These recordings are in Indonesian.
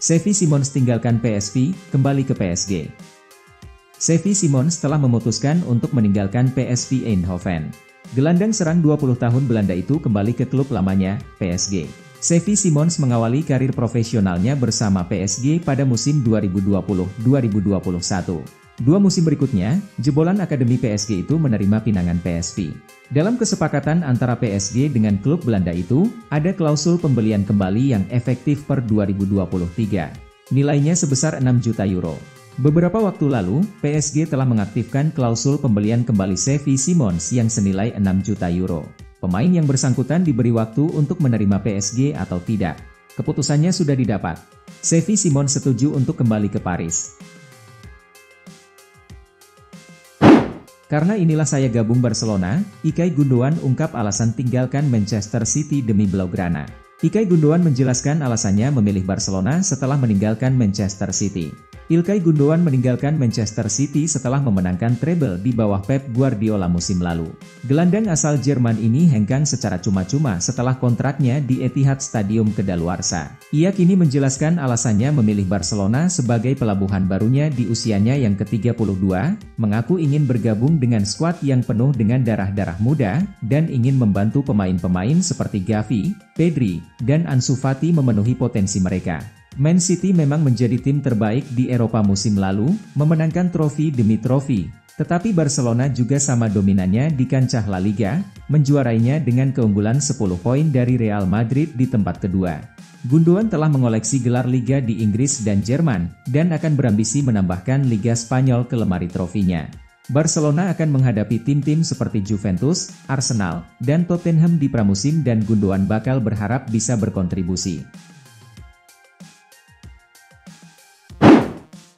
Xavi Simons tinggalkan PSV, kembali ke PSG. Xavi Simons telah memutuskan untuk meninggalkan PSV Eindhoven. Gelandang serang 20 tahun Belanda itu kembali ke klub lamanya, PSG. Xavi Simons mengawali karir profesionalnya bersama PSG pada musim 2020-2021. Dua musim berikutnya, jebolan Akademi PSG itu menerima pinangan PSV. Dalam kesepakatan antara PSG dengan klub Belanda itu, ada klausul pembelian kembali yang efektif per 2023. Nilainya sebesar 6 juta euro. Beberapa waktu lalu, PSG telah mengaktifkan klausul pembelian kembali Xavi Simons yang senilai 6 juta euro. Pemain yang bersangkutan diberi waktu untuk menerima PSG atau tidak. Keputusannya sudah didapat. Xavi Simons setuju untuk kembali ke Paris. Karena inilah saya gabung Barcelona, Ilkay Gundogan ungkap alasan tinggalkan Manchester City demi Blaugrana. Ilkay Gundogan menjelaskan alasannya memilih Barcelona setelah meninggalkan Manchester City. Ilkay Gundogan meninggalkan Manchester City setelah memenangkan treble di bawah Pep Guardiola musim lalu. Gelandang asal Jerman ini hengkang secara cuma-cuma setelah kontraknya di Etihad Stadium kedaluarsa. Ia kini menjelaskan alasannya memilih Barcelona sebagai pelabuhan barunya di usianya yang ke-32, mengaku ingin bergabung dengan skuad yang penuh dengan darah-darah muda, dan ingin membantu pemain-pemain seperti Gavi, Pedri, dan Ansu Fati memenuhi potensi mereka. Man City memang menjadi tim terbaik di Eropa musim lalu, memenangkan trofi demi trofi, tetapi Barcelona juga sama dominannya di kancah La Liga, menjuarainya dengan keunggulan 10 poin dari Real Madrid di tempat kedua. Gundogan telah mengoleksi gelar Liga di Inggris dan Jerman, dan akan berambisi menambahkan Liga Spanyol ke lemari trofinya. Barcelona akan menghadapi tim-tim seperti Juventus, Arsenal, dan Tottenham di pramusim dan Gundogan bakal berharap bisa berkontribusi.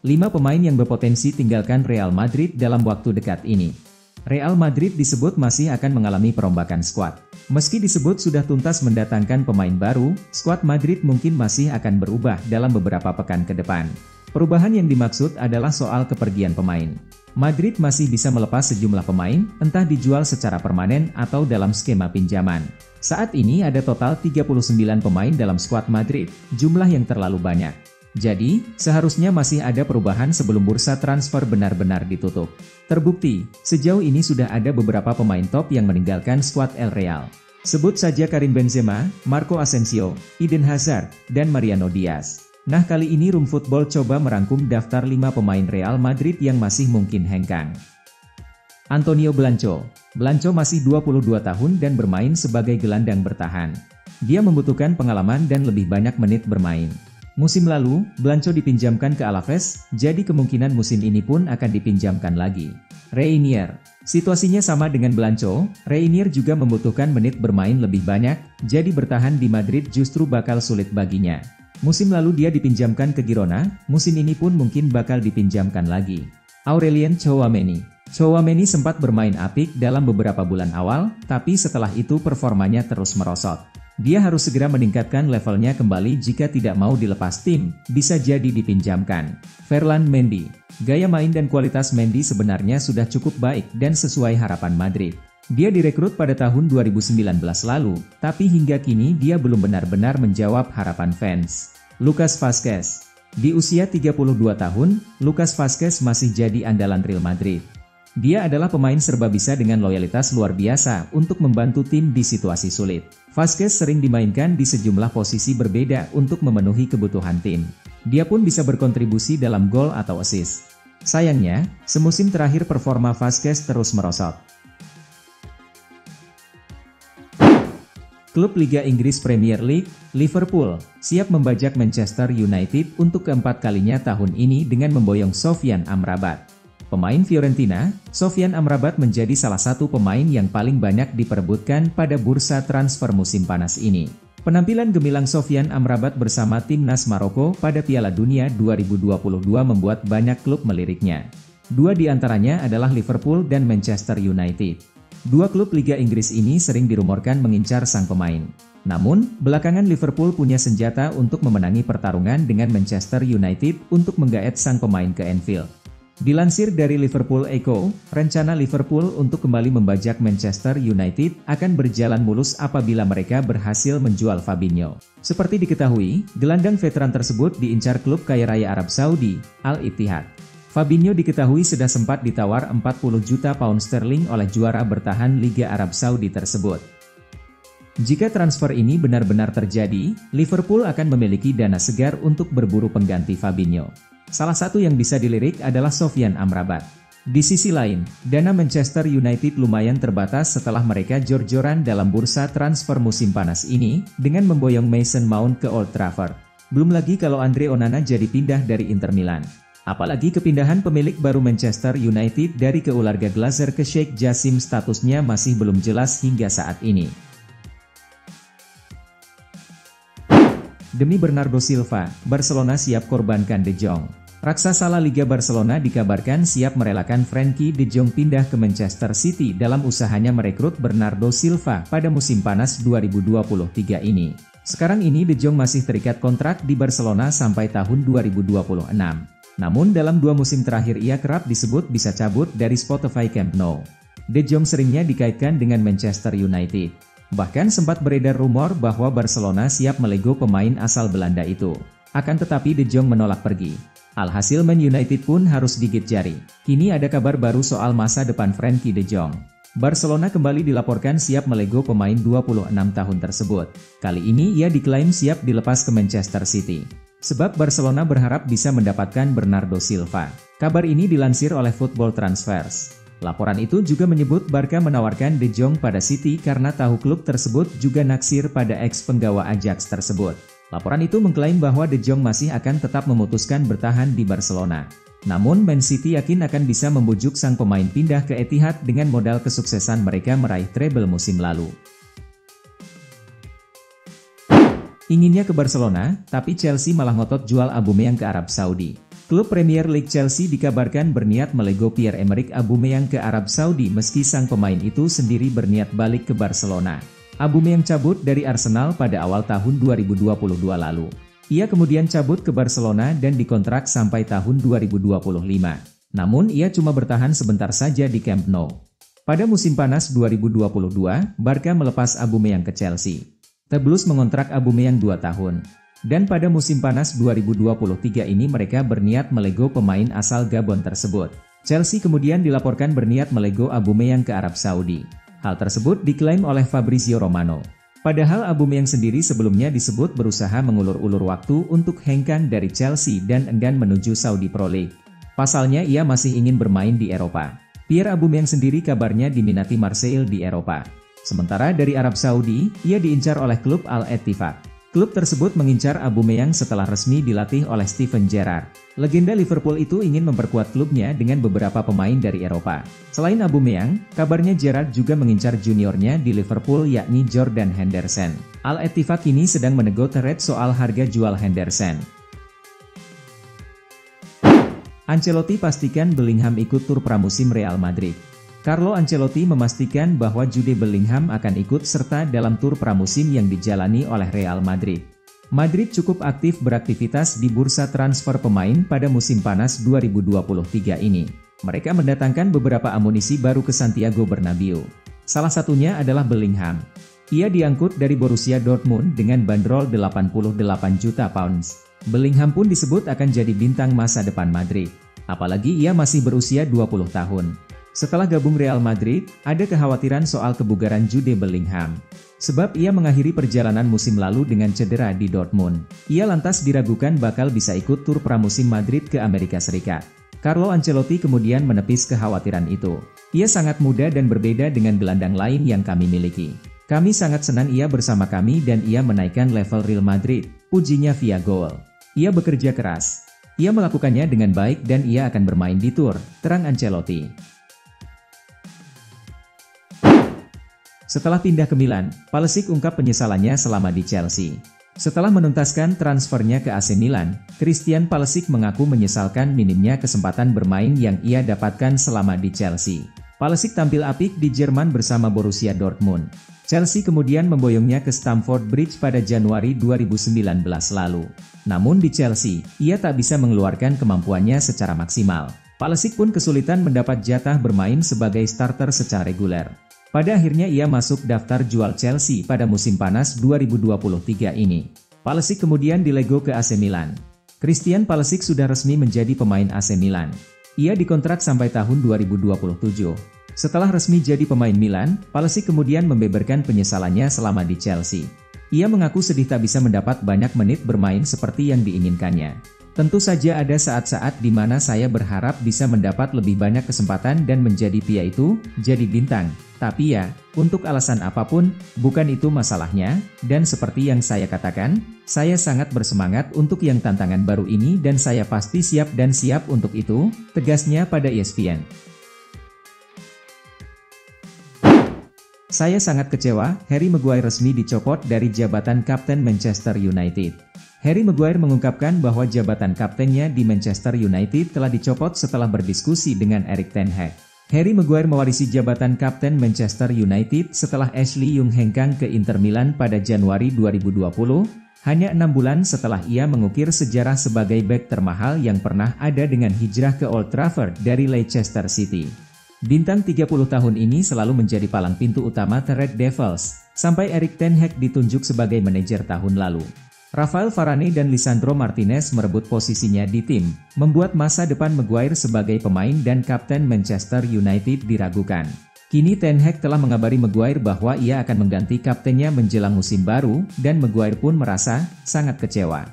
5 pemain yang berpotensi tinggalkan Real Madrid dalam waktu dekat ini. Real Madrid disebut masih akan mengalami perombakan skuad. Meski disebut sudah tuntas mendatangkan pemain baru, skuad Madrid mungkin masih akan berubah dalam beberapa pekan ke depan. Perubahan yang dimaksud adalah soal kepergian pemain. Madrid masih bisa melepas sejumlah pemain, entah dijual secara permanen atau dalam skema pinjaman. Saat ini ada total 39 pemain dalam skuad Madrid, jumlah yang terlalu banyak. Jadi, seharusnya masih ada perubahan sebelum bursa transfer benar-benar ditutup. Terbukti, sejauh ini sudah ada beberapa pemain top yang meninggalkan skuad El Real. Sebut saja Karim Benzema, Marco Asensio, Eden Hazard, dan Mariano Diaz. Nah, kali ini Room Football coba merangkum daftar 5 pemain Real Madrid yang masih mungkin hengkang. Antonio Blanco. Blanco masih 22 tahun dan bermain sebagai gelandang bertahan. Dia membutuhkan pengalaman dan lebih banyak menit bermain. Musim lalu, Blanco dipinjamkan ke Alaves, jadi kemungkinan musim ini pun akan dipinjamkan lagi. Reinier. Situasinya sama dengan Blanco, Reinier juga membutuhkan menit bermain lebih banyak, jadi bertahan di Madrid justru bakal sulit baginya. Musim lalu dia dipinjamkan ke Girona, musim ini pun mungkin bakal dipinjamkan lagi. Aurelien Tchouaméni. Tchouaméni sempat bermain apik dalam beberapa bulan awal, tapi setelah itu performanya terus merosot. Dia harus segera meningkatkan levelnya kembali jika tidak mau dilepas tim, bisa jadi dipinjamkan. Ferland Mendy. Gaya main dan kualitas Mendy sebenarnya sudah cukup baik dan sesuai harapan Madrid. Dia direkrut pada tahun 2019 lalu, tapi hingga kini dia belum benar-benar menjawab harapan fans. Lucas Vazquez. Di usia 32 tahun, Lucas Vazquez masih jadi andalan Real Madrid. Dia adalah pemain serba bisa dengan loyalitas luar biasa untuk membantu tim di situasi sulit. Vazquez sering dimainkan di sejumlah posisi berbeda untuk memenuhi kebutuhan tim. Dia pun bisa berkontribusi dalam gol atau assist. Sayangnya, semusim terakhir performa Vazquez terus merosot. Klub Liga Inggris Premier League, Liverpool, siap membajak Manchester United untuk keempat kalinya tahun ini dengan memboyong Sofyan Amrabat. Pemain Fiorentina, Sofyan Amrabat menjadi salah satu pemain yang paling banyak diperebutkan pada bursa transfer musim panas ini. Penampilan gemilang Sofyan Amrabat bersama timnas Maroko pada Piala Dunia 2022 membuat banyak klub meliriknya. Dua di antaranya adalah Liverpool dan Manchester United. Dua klub Liga Inggris ini sering dirumorkan mengincar sang pemain. Namun, belakangan Liverpool punya senjata untuk memenangi pertarungan dengan Manchester United untuk menggaet sang pemain ke Anfield. Dilansir dari Liverpool Echo, rencana Liverpool untuk kembali membajak Manchester United akan berjalan mulus apabila mereka berhasil menjual Fabinho. Seperti diketahui, gelandang veteran tersebut diincar klub kaya raya Arab Saudi, Al-Ittihad. Fabinho diketahui sudah sempat ditawar 40 juta pound sterling oleh juara bertahan Liga Arab Saudi tersebut. Jika transfer ini benar-benar terjadi, Liverpool akan memiliki dana segar untuk berburu pengganti Fabinho. Salah satu yang bisa dilirik adalah Sofyan Amrabat. Di sisi lain, dana Manchester United lumayan terbatas setelah mereka jor-joran dalam bursa transfer musim panas ini, dengan memboyong Mason Mount ke Old Trafford. Belum lagi kalau Andre Onana jadi pindah dari Inter Milan. Apalagi kepindahan pemilik baru Manchester United dari keluarga Glazer ke Sheikh Jassim statusnya masih belum jelas hingga saat ini. Demi Bernardo Silva, Barcelona siap korbankan De Jong. Raksasa La Liga Barcelona dikabarkan siap merelakan Frenkie De Jong pindah ke Manchester City dalam usahanya merekrut Bernardo Silva pada musim panas 2023 ini. Sekarang ini De Jong masih terikat kontrak di Barcelona sampai tahun 2026. Namun dalam 2 musim terakhir ia kerap disebut bisa cabut dari Spotify Camp Nou. De Jong seringnya dikaitkan dengan Manchester United. Bahkan sempat beredar rumor bahwa Barcelona siap melego pemain asal Belanda itu. Akan tetapi De Jong menolak pergi. Alhasil Man United pun harus gigit jari. Kini ada kabar baru soal masa depan Frenkie De Jong. Barcelona kembali dilaporkan siap melego pemain 26 tahun tersebut. Kali ini ia diklaim siap dilepas ke Manchester City. Sebab Barcelona berharap bisa mendapatkan Bernardo Silva. Kabar ini dilansir oleh Football Transfers. Laporan itu juga menyebut Barca menawarkan De Jong pada City karena tahu klub tersebut juga naksir pada ex-penggawa Ajax tersebut. Laporan itu mengklaim bahwa De Jong masih akan tetap memutuskan bertahan di Barcelona. Namun Man City yakin akan bisa membujuk sang pemain pindah ke Etihad dengan modal kesuksesan mereka meraih treble musim lalu. Inginnya ke Barcelona, tapi Chelsea malah ngotot jual Aubameyang ke Arab Saudi. Klub Premier League Chelsea dikabarkan berniat melego Pierre-Emerick Aubameyang ke Arab Saudi meski sang pemain itu sendiri berniat balik ke Barcelona. Aubameyang cabut dari Arsenal pada awal tahun 2022 lalu. Ia kemudian cabut ke Barcelona dan dikontrak sampai tahun 2025. Namun ia cuma bertahan sebentar saja di Camp Nou. Pada musim panas 2022, Barca melepas Aubameyang ke Chelsea. The Blues mengontrak Aubameyang 2 tahun. Dan pada musim panas 2023 ini mereka berniat melego pemain asal Gabon tersebut. Chelsea kemudian dilaporkan berniat melego Aubameyang ke Arab Saudi. Hal tersebut diklaim oleh Fabrizio Romano. Padahal Aubameyang sendiri sebelumnya disebut berusaha mengulur-ulur waktu untuk hengkang dari Chelsea dan enggan menuju Saudi Pro League. Pasalnya ia masih ingin bermain di Eropa. Pierre Aubameyang sendiri kabarnya diminati Marseille di Eropa. Sementara dari Arab Saudi, ia diincar oleh klub Al-Ettifaq. Klub tersebut mengincar Aubameyang setelah resmi dilatih oleh Steven Gerrard. Legenda Liverpool itu ingin memperkuat klubnya dengan beberapa pemain dari Eropa. Selain Aubameyang, kabarnya Gerrard juga mengincar juniornya di Liverpool yakni Jordan Henderson. Al-Ettifaq kini sedang menego thread soal harga jual Henderson. Ancelotti pastikan Bellingham ikut tur pramusim Real Madrid. Carlo Ancelotti memastikan bahwa Jude Bellingham akan ikut serta dalam tur pramusim yang dijalani oleh Real Madrid. Madrid cukup aktif beraktivitas di bursa transfer pemain pada musim panas 2023 ini. Mereka mendatangkan beberapa amunisi baru ke Santiago Bernabeu. Salah satunya adalah Bellingham. Ia diangkut dari Borussia Dortmund dengan bandrol 88 juta pounds. Bellingham pun disebut akan jadi bintang masa depan Madrid. Apalagi ia masih berusia 20 tahun. Setelah gabung Real Madrid, ada kekhawatiran soal kebugaran Jude Bellingham. Sebab ia mengakhiri perjalanan musim lalu dengan cedera di Dortmund. Ia lantas diragukan bakal bisa ikut tur pramusim Madrid ke Amerika Serikat. Carlo Ancelotti kemudian menepis kekhawatiran itu. Ia sangat muda dan berbeda dengan gelandang lain yang kami miliki. Kami sangat senang ia bersama kami dan ia menaikkan level Real Madrid, pujinya via gol. Ia bekerja keras. Ia melakukannya dengan baik dan ia akan bermain di tur, terang Ancelotti. Setelah pindah ke Milan, Pulisic ungkap penyesalannya selama di Chelsea. Setelah menuntaskan transfernya ke AC Milan, Christian Pulisic mengaku menyesalkan minimnya kesempatan bermain yang ia dapatkan selama di Chelsea. Pulisic tampil apik di Jerman bersama Borussia Dortmund. Chelsea kemudian memboyongnya ke Stamford Bridge pada Januari 2019 lalu. Namun di Chelsea, ia tak bisa mengeluarkan kemampuannya secara maksimal. Pulisic pun kesulitan mendapat jatah bermain sebagai starter secara reguler. Pada akhirnya ia masuk daftar jual Chelsea pada musim panas 2023 ini. Pulisic kemudian dilego ke AC Milan. Christian Pulisic sudah resmi menjadi pemain AC Milan. Ia dikontrak sampai tahun 2027. Setelah resmi jadi pemain Milan, Pulisic kemudian membeberkan penyesalannya selama di Chelsea. Ia mengaku sedih tak bisa mendapat banyak menit bermain seperti yang diinginkannya. Tentu saja ada saat-saat di mana saya berharap bisa mendapat lebih banyak kesempatan dan menjadi jadi bintang. Tapi ya, untuk alasan apapun, bukan itu masalahnya, dan seperti yang saya katakan, saya sangat bersemangat untuk yang tantangan baru ini dan saya pasti siap untuk itu, tegasnya pada ESPN. Saya sangat kecewa, Harry Maguire resmi dicopot dari jabatan Kapten Manchester United. Harry Maguire mengungkapkan bahwa jabatan kaptennya di Manchester United telah dicopot setelah berdiskusi dengan Erik ten Hag. Harry Maguire mewarisi jabatan Kapten Manchester United setelah Ashley Young hengkang ke Inter Milan pada Januari 2020, hanya 6 bulan setelah ia mengukir sejarah sebagai bek termahal yang pernah ada dengan hijrah ke Old Trafford dari Leicester City. Bintang 30 tahun ini selalu menjadi palang pintu utama The Red Devils, sampai Erik ten Hag ditunjuk sebagai manajer tahun lalu. Rafael Varane dan Lisandro Martinez merebut posisinya di tim, membuat masa depan Maguire sebagai pemain dan kapten Manchester United diragukan. Kini ten Hag telah mengabari Maguire bahwa ia akan mengganti kaptennya menjelang musim baru, dan Maguire pun merasa sangat kecewa.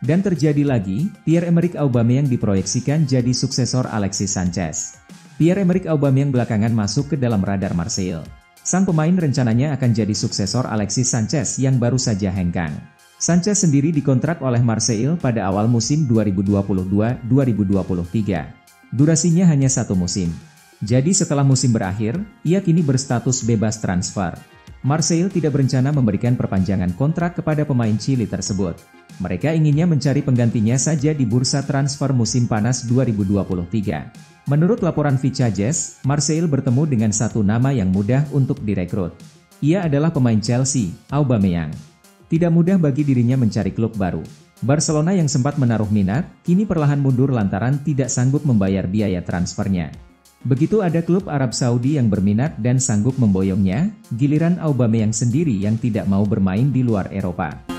Dan terjadi lagi, Pierre-Emerick Aubameyang diproyeksikan jadi suksesor Alexis Sanchez. Pierre-Emerick Aubameyang belakangan masuk ke dalam radar Marseille. Sang pemain rencananya akan jadi suksesor Alexis Sanchez yang baru saja hengkang. Sanchez sendiri dikontrak oleh Marseille pada awal musim 2022-2023. Durasinya hanya 1 musim. Jadi setelah musim berakhir, ia kini berstatus bebas transfer. Marseille tidak berencana memberikan perpanjangan kontrak kepada pemain Chili tersebut. Mereka inginnya mencari penggantinya saja di bursa transfer musim panas 2023. Menurut laporan Vichages, Marseille bertemu dengan satu nama yang mudah untuk direkrut. Ia adalah pemain Chelsea, Aubameyang. Tidak mudah bagi dirinya mencari klub baru. Barcelona yang sempat menaruh minat, kini perlahan mundur lantaran tidak sanggup membayar biaya transfernya. Begitu ada klub Arab Saudi yang berminat dan sanggup memboyongnya, giliran Aubameyang sendiri yang tidak mau bermain di luar Eropa.